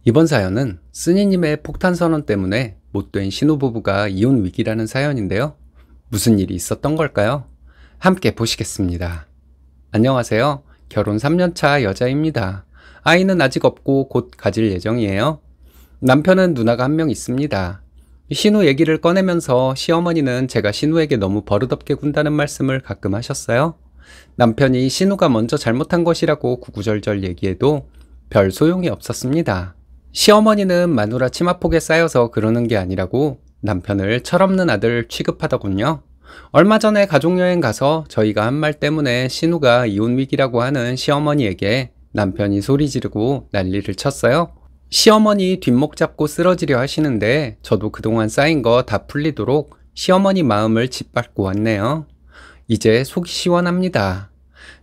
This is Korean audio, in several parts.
이번 사연은 쓰니님의 폭탄 선언 때문에 못된 신혼부부가 이혼 위기라는 사연인데요. 무슨 일이 있었던 걸까요? 함께 보시겠습니다. 안녕하세요. 결혼 3년차 여자입니다. 아이는 아직 없고 곧 가질 예정이에요. 남편은 누나가 한 명 있습니다. 신우 얘기를 꺼내면서 시어머니는 제가 신우에게 너무 버릇없게 군다는 말씀을 가끔 하셨어요. 남편이 신우가 먼저 잘못한 것이라고 구구절절 얘기해도 별 소용이 없었습니다. 시어머니는 마누라 치마폭에 쌓여서 그러는 게 아니라고 남편을 철없는 아들 취급하더군요. 얼마 전에 가족여행 가서 저희가 한 말 때문에 신우가 이혼 위기라고 하는 시어머니에게 남편이 소리 지르고 난리를 쳤어요. 시어머니 뒷목 잡고 쓰러지려 하시는데 저도 그동안 쌓인 거 다 풀리도록 시어머니 마음을 짓밟고 왔네요. 이제 속이 시원합니다.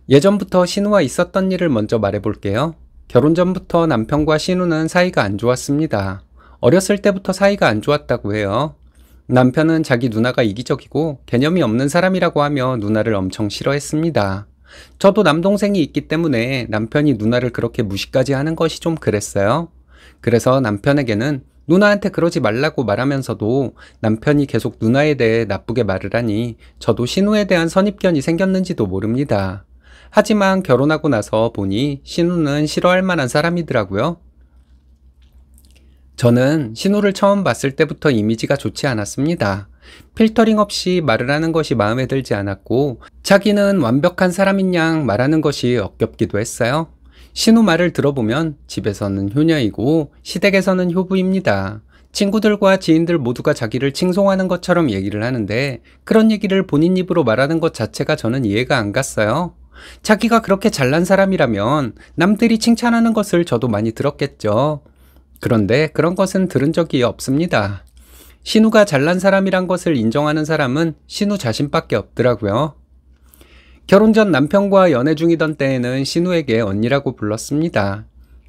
예전부터 신우와 있었던 일을 먼저 말해볼게요. 결혼 전부터 남편과 신우는 사이가 안 좋았습니다. 어렸을 때부터 사이가 안 좋았다고 해요. 남편은 자기 누나가 이기적이고 개념이 없는 사람이라고 하며 누나를 엄청 싫어했습니다. 저도 남동생이 있기 때문에 남편이 누나를 그렇게 무시까지 하는 것이 좀 그랬어요. 그래서 남편에게는 누나한테 그러지 말라고 말하면서도 남편이 계속 누나에 대해 나쁘게 말을 하니 저도 신우에 대한 선입견이 생겼는지도 모릅니다. 하지만 결혼하고 나서 보니 신우는 싫어할 만한 사람이더라고요. 저는 신우를 처음 봤을 때부터 이미지가 좋지 않았습니다. 필터링 없이 말을 하는 것이 마음에 들지 않았고 자기는 완벽한 사람인 양 말하는 것이 역겹기도 했어요. 신우 말을 들어보면 집에서는 효녀이고 시댁에서는 효부입니다. 친구들과 지인들 모두가 자기를 칭송하는 것처럼 얘기를 하는데 그런 얘기를 본인 입으로 말하는 것 자체가 저는 이해가 안 갔어요. 자기가 그렇게 잘난 사람이라면 남들이 칭찬하는 것을 저도 많이 들었겠죠. 그런데 그런 것은 들은 적이 없습니다. 신우가 잘난 사람이란 것을 인정하는 사람은 신우 자신밖에 없더라고요. 결혼 전 남편과 연애 중이던 때에는 신우에게 언니라고 불렀습니다.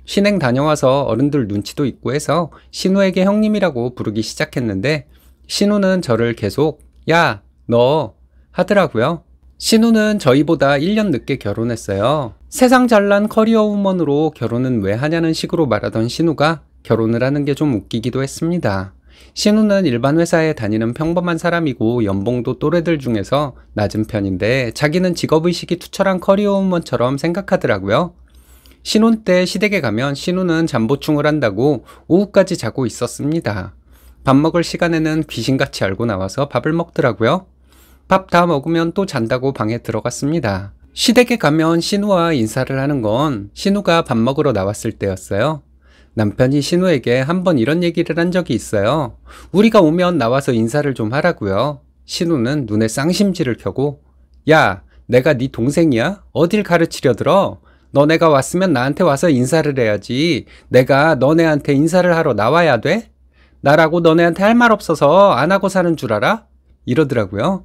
신행 다녀와서 어른들 눈치도 있고 해서 신우에게 형님이라고 부르기 시작했는데 신우는 저를 계속 야, 너 하더라고요. 신우는 저희보다 1년 늦게 결혼했어요. 세상 잘난 커리어 우먼으로 결혼은 왜 하냐는 식으로 말하던 신우가 결혼을 하는 게 좀 웃기기도 했습니다. 신우는 일반 회사에 다니는 평범한 사람이고 연봉도 또래들 중에서 낮은 편인데 자기는 직업의식이 투철한 커리어 우먼처럼 생각하더라고요. 신혼 때 시댁에 가면 신우는 잠보충을 한다고 오후까지 자고 있었습니다. 밥 먹을 시간에는 귀신같이 알고 나와서 밥을 먹더라고요. 밥 다 먹으면 또 잔다고 방에 들어갔습니다. 시댁에 가면 신우와 인사를 하는 건 신우가 밥 먹으러 나왔을 때였어요. 남편이 신우에게 한번 이런 얘기를 한 적이 있어요. 우리가 오면 나와서 인사를 좀 하라고요. 신우는 눈에 쌍심지를 켜고 야, 내가 네 동생이야? 어딜 가르치려 들어? 너네가 왔으면 나한테 와서 인사를 해야지. 내가 너네한테 인사를 하러 나와야 돼? 나라고 너네한테 할 말 없어서 안 하고 사는 줄 알아? 이러더라고요.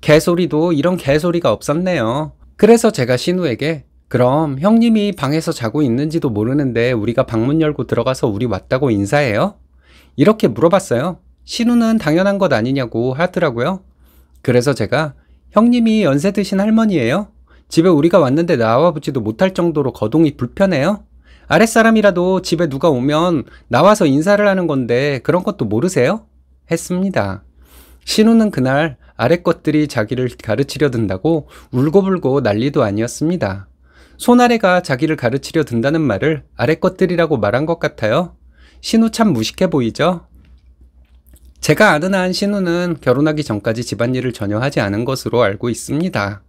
개소리도 이런 개소리가 없었네요. 그래서 제가 신우에게 그럼 형님이 방에서 자고 있는지도 모르는데 우리가 방문 열고 들어가서 우리 왔다고 인사해요? 이렇게 물어봤어요. 신우는 당연한 것 아니냐고 하더라고요. 그래서 제가 형님이 연세 드신 할머니예요? 집에 우리가 왔는데 나와보지도 못할 정도로 거동이 불편해요? 아랫사람이라도 집에 누가 오면 나와서 인사를 하는 건데 그런 것도 모르세요? 했습니다. 신우는 그날 아랫 것들이 자기를 가르치려 든다고 울고불고 난리도 아니었습니다. 손아래가 자기를 가르치려 든다는 말을 아랫 것들이라고 말한 것 같아요. 신우 참 무식해 보이죠? 제가 아는 한 신우는 결혼하기 전까지 집안일을 전혀 하지 않은 것으로 알고 있습니다.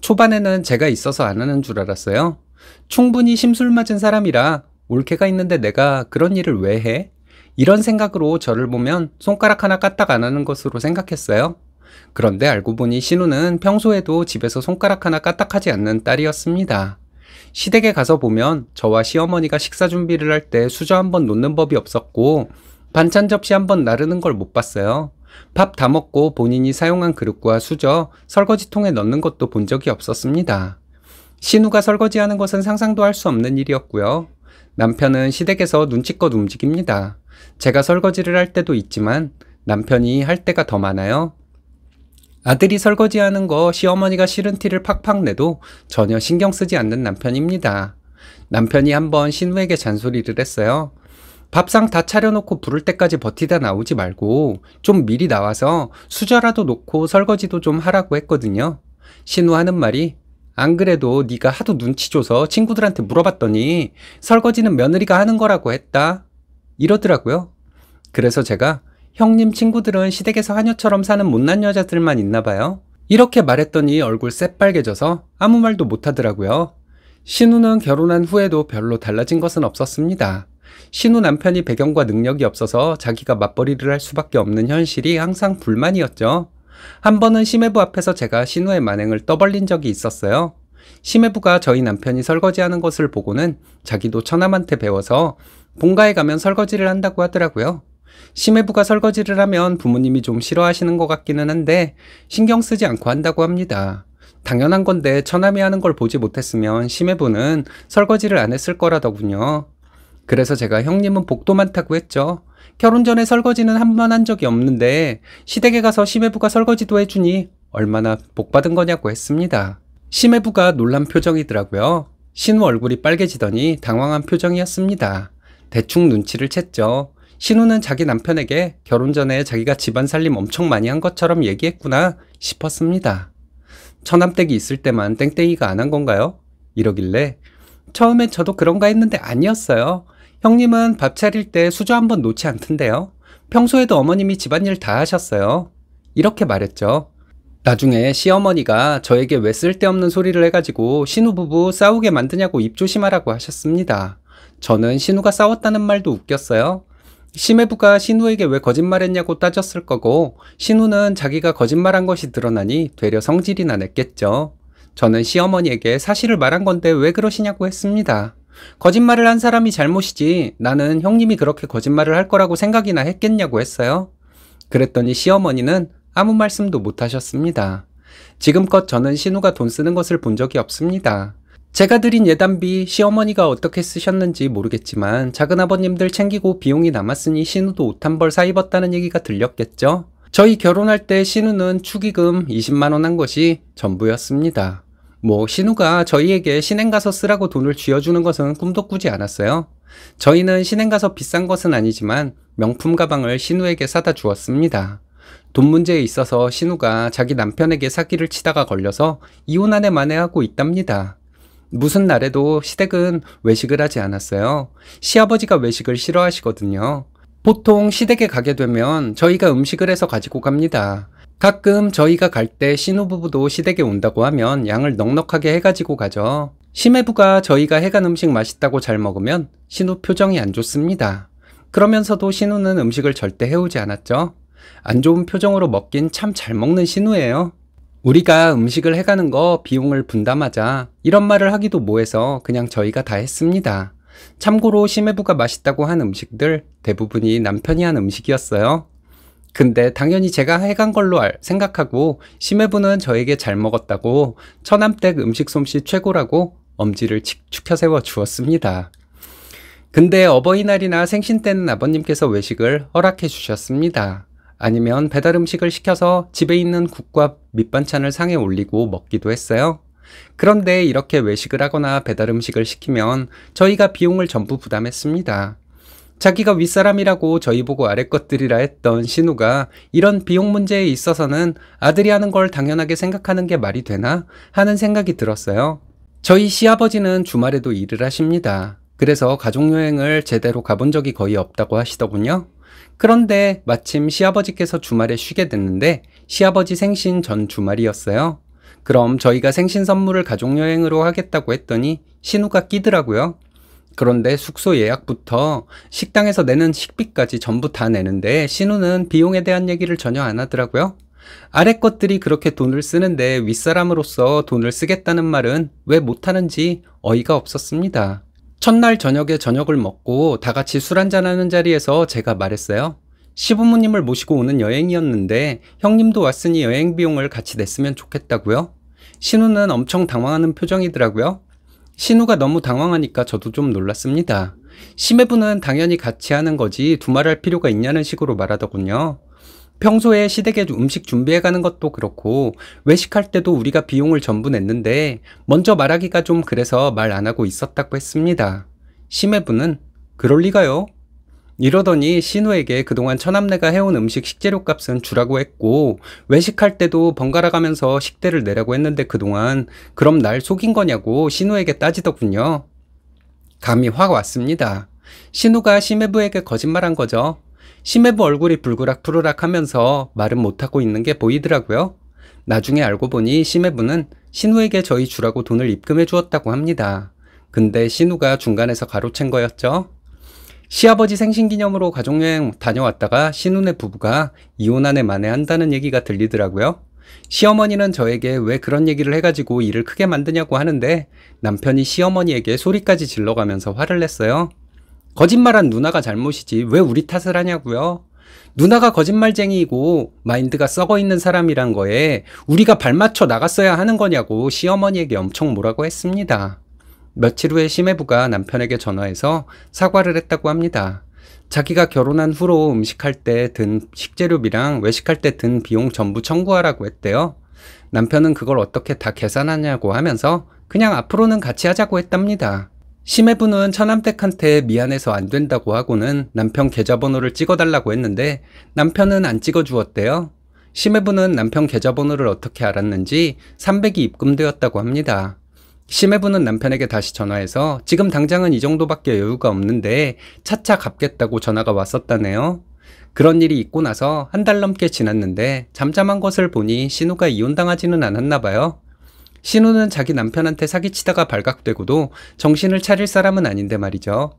초반에는 제가 있어서 안 하는 줄 알았어요. 충분히 심술맞은 사람이라 올케가 있는데 내가 그런 일을 왜 해? 이런 생각으로 저를 보면 손가락 하나 까딱 안 하는 것으로 생각했어요. 그런데 알고 보니 신우는 평소에도 집에서 손가락 하나 까딱하지 않는 딸이었습니다. 시댁에 가서 보면 저와 시어머니가 식사 준비를 할 때 수저 한번 놓는 법이 없었고 반찬 접시 한번 나르는 걸 못 봤어요. 밥 다 먹고 본인이 사용한 그릇과 수저, 설거지통에 넣는 것도 본 적이 없었습니다. 신우가 설거지하는 것은 상상도 할 수 없는 일이었고요. 남편은 시댁에서 눈치껏 움직입니다. 제가 설거지를 할 때도 있지만 남편이 할 때가 더 많아요. 아들이 설거지하는 거 시어머니가 싫은 티를 팍팍 내도 전혀 신경 쓰지 않는 남편입니다. 남편이 한번 신우에게 잔소리를 했어요. 밥상 다 차려놓고 부를 때까지 버티다 나오지 말고 좀 미리 나와서 수저라도 놓고 설거지도 좀 하라고 했거든요. 신우 하는 말이 안 그래도 네가 하도 눈치 줘서 친구들한테 물어봤더니 설거지는 며느리가 하는 거라고 했다. 이러더라고요. 그래서 제가 형님 친구들은 시댁에서 하녀처럼 사는 못난 여자들만 있나 봐요. 이렇게 말했더니 얼굴 새빨개져서 아무 말도 못 하더라고요. 신우는 결혼한 후에도 별로 달라진 것은 없었습니다. 신우 남편이 배경과 능력이 없어서 자기가 맞벌이를 할 수밖에 없는 현실이 항상 불만이었죠. 한 번은 시매부 앞에서 제가 신우의 만행을 떠벌린 적이 있었어요. 시매부가 저희 남편이 설거지하는 것을 보고는 자기도 처남한테 배워서 본가에 가면 설거지를 한다고 하더라고요. 시매부가 설거지를 하면 부모님이 좀 싫어하시는 것 같기는 한데 신경 쓰지 않고 한다고 합니다. 당연한 건데 처남이 하는 걸 보지 못했으면 시매부는 설거지를 안 했을 거라더군요. 그래서 제가 형님은 복도 많다고 했죠. 결혼 전에 설거지는 한 번 한 적이 없는데 시댁에 가서 시매부가 설거지도 해주니 얼마나 복받은 거냐고 했습니다. 시매부가 놀란 표정이더라고요. 신우 얼굴이 빨개지더니 당황한 표정이었습니다. 대충 눈치를 챘죠. 신우는 자기 남편에게 결혼 전에 자기가 집안 살림 엄청 많이 한 것처럼 얘기했구나 싶었습니다. 처남댁이 있을 때만 땡땡이가 안 한 건가요? 이러길래 처음엔 저도 그런가 했는데 아니었어요. 형님은 밥 차릴 때 수저 한 번 놓지 않던데요. 평소에도 어머님이 집안일 다 하셨어요. 이렇게 말했죠. 나중에 시어머니가 저에게 왜 쓸데없는 소리를 해가지고 신우 부부 싸우게 만드냐고 입 조심하라고 하셨습니다. 저는 신우가 싸웠다는 말도 웃겼어요. 시매부가 신우에게 왜 거짓말했냐고 따졌을 거고 신우는 자기가 거짓말한 것이 드러나니 되려 성질이나 냈겠죠. 저는 시어머니에게 사실을 말한 건데 왜 그러시냐고 했습니다. 거짓말을 한 사람이 잘못이지 나는 형님이 그렇게 거짓말을 할 거라고 생각이나 했겠냐고 했어요. 그랬더니 시어머니는 아무 말씀도 못 하셨습니다. 지금껏 저는 신우가 돈 쓰는 것을 본 적이 없습니다. 제가 드린 예단비 시어머니가 어떻게 쓰셨는지 모르겠지만 작은아버님들 챙기고 비용이 남았으니 신우도 옷 한 벌 사 입었다는 얘기가 들렸겠죠. 저희 결혼할 때 신우는 축의금 20만 원 한 것이 전부였습니다. 신우가 저희에게 신행 가서 쓰라고 돈을 쥐어주는 것은 꿈도 꾸지 않았어요. 저희는 신행 가서 비싼 것은 아니지만 명품 가방을 신우에게 사다 주었습니다. 돈 문제에 있어서 신우가 자기 남편에게 사기를 치다가 걸려서 이혼 안에 만회하고 있답니다. 무슨 날에도 시댁은 외식을 하지 않았어요. 시아버지가 외식을 싫어하시거든요. 보통 시댁에 가게 되면 저희가 음식을 해서 가지고 갑니다. 가끔 저희가 갈 때 신우부부도 시댁에 온다고 하면 양을 넉넉하게 해가지고 가죠. 시매부가 저희가 해간 음식 맛있다고 잘 먹으면 신우 표정이 안 좋습니다. 그러면서도 신우는 음식을 절대 해오지 않았죠. 안 좋은 표정으로 먹긴 참 잘 먹는 신우예요. 우리가 음식을 해가는 거 비용을 분담하자 이런 말을 하기도 뭐해서 그냥 저희가 다 했습니다. 참고로 시매부가 맛있다고 한 음식들 대부분이 남편이 한 음식이었어요. 근데 당연히 제가 해간 걸로 생각하고 시매부는 저에게 잘 먹었다고 처남댁 음식 솜씨 최고라고 엄지를 축혀 세워 주었습니다. 근데 어버이날이나 생신 때는 아버님께서 외식을 허락해 주셨습니다. 아니면 배달 음식을 시켜서 집에 있는 국과 밑반찬을 상에 올리고 먹기도 했어요. 그런데 이렇게 외식을 하거나 배달 음식을 시키면 저희가 비용을 전부 부담했습니다. 자기가 윗사람이라고 저희 보고 아랫것들이라 했던 신우가 이런 비용 문제에 있어서는 아들이 하는 걸 당연하게 생각하는 게 말이 되나 하는 생각이 들었어요. 저희 시아버지는 주말에도 일을 하십니다. 그래서 가족여행을 제대로 가본 적이 거의 없다고 하시더군요. 그런데 마침 시아버지께서 주말에 쉬게 됐는데 시아버지 생신 전 주말이었어요. 그럼 저희가 생신 선물을 가족여행으로 하겠다고 했더니 신우가 끼더라고요. 그런데 숙소 예약부터 식당에서 내는 식비까지 전부 다 내는데 신우는 비용에 대한 얘기를 전혀 안 하더라고요. 아래 것들이 그렇게 돈을 쓰는데 윗사람으로서 돈을 쓰겠다는 말은 왜 못하는지 어이가 없었습니다. 첫날 저녁에 저녁을 먹고 다 같이 술 한잔하는 자리에서 제가 말했어요. 시부모님을 모시고 오는 여행이었는데 형님도 왔으니 여행 비용을 같이 냈으면 좋겠다고요. 신우는 엄청 당황하는 표정이더라고요. 신우가 너무 당황하니까 저도 좀 놀랐습니다. 시매부는 당연히 같이 하는 거지 두말할 필요가 있냐는 식으로 말하더군요. 평소에 시댁에 음식 준비해가는 것도 그렇고 외식할 때도 우리가 비용을 전부 냈는데 먼저 말하기가 좀 그래서 말 안 하고 있었다고 했습니다. 시매부는 그럴 리가요? 이러더니 신우에게 그동안 처남네가 해온 음식 식재료 값은 주라고 했고 외식할 때도 번갈아 가면서 식대를 내라고 했는데 그동안 그럼 날 속인 거냐고 신우에게 따지더군요. 감이 확 왔습니다. 신우가 심해부에게 거짓말한 거죠. 심해부 얼굴이 불그락 푸르락 하면서 말은 못하고 있는 게 보이더라고요. 나중에 알고 보니 심해부는 신우에게 저희 주라고 돈을 입금해 주었다고 합니다. 근데 신우가 중간에서 가로챈 거였죠. 시아버지 생신기념으로 가족여행 다녀왔다가 신우네 부부가 이혼한 해 만에 한다는 얘기가 들리더라고요. 시어머니는 저에게 왜 그런 얘기를 해가지고 일을 크게 만드냐고 하는데 남편이 시어머니에게 소리까지 질러가면서 화를 냈어요. 거짓말한 누나가 잘못이지 왜 우리 탓을 하냐고요. 누나가 거짓말쟁이이고 마인드가 썩어 있는 사람이란 거에 우리가 발맞춰 나갔어야 하는 거냐고 시어머니에게 엄청 뭐라고 했습니다. 며칠 후에 심해부가 남편에게 전화해서 사과를 했다고 합니다. 자기가 결혼한 후로 음식할 때 든 식재료비랑 외식할 때 든 비용 전부 청구하라고 했대요. 남편은 그걸 어떻게 다 계산하냐고 하면서 그냥 앞으로는 같이 하자고 했답니다. 심해부는 처남댁한테 미안해서 안 된다고 하고는 남편 계좌번호를 찍어달라고 했는데 남편은 안 찍어주었대요. 심해부는 남편 계좌번호를 어떻게 알았는지 300이 입금되었다고 합니다. 심해부는 남편에게 다시 전화해서 지금 당장은 이 정도밖에 여유가 없는데 차차 갚겠다고 전화가 왔었다네요. 그런 일이 있고 나서 한 달 넘게 지났는데 잠잠한 것을 보니 신우가 이혼당하지는 않았나 봐요. 신우는 자기 남편한테 사기치다가 발각되고도 정신을 차릴 사람은 아닌데 말이죠.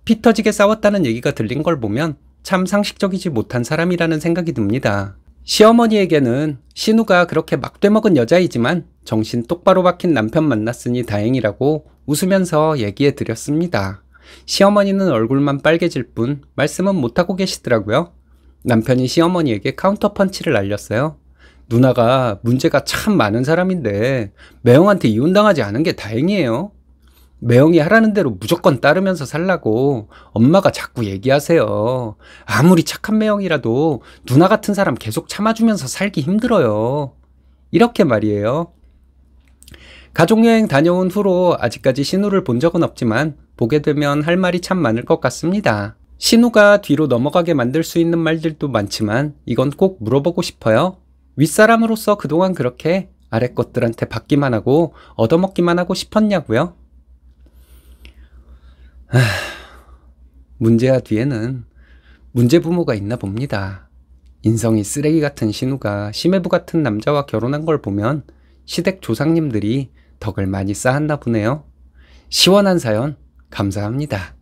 피 터지게 싸웠다는 얘기가 들린 걸 보면 참 상식적이지 못한 사람이라는 생각이 듭니다. 시어머니에게는 신우가 그렇게 막되먹은 여자이지만 정신 똑바로 박힌 남편 만났으니 다행이라고 웃으면서 얘기해 드렸습니다. 시어머니는 얼굴만 빨개질 뿐 말씀은 못하고 계시더라고요. 남편이 시어머니에게 카운터 펀치를 날렸어요. 누나가 문제가 참 많은 사람인데 매형한테 이혼당하지 않은 게 다행이에요. 매형이 하라는 대로 무조건 따르면서 살라고 엄마가 자꾸 얘기하세요. 아무리 착한 매형이라도 누나 같은 사람 계속 참아주면서 살기 힘들어요. 이렇게 말이에요. 가족여행 다녀온 후로 아직까지 신우를 본 적은 없지만 보게 되면 할 말이 참 많을 것 같습니다. 신우가 뒤로 넘어가게 만들 수 있는 말들도 많지만 이건 꼭 물어보고 싶어요. 윗사람으로서 그동안 그렇게 아래 것들한테 받기만 하고 얻어먹기만 하고 싶었냐고요? 문제야 뒤에는 문제 부모가 있나 봅니다. 인성이 쓰레기 같은 신우가 심해부 같은 남자와 결혼한 걸 보면 시댁 조상님들이 덕을 많이 쌓았나 보네요. 시원한 사연 감사합니다.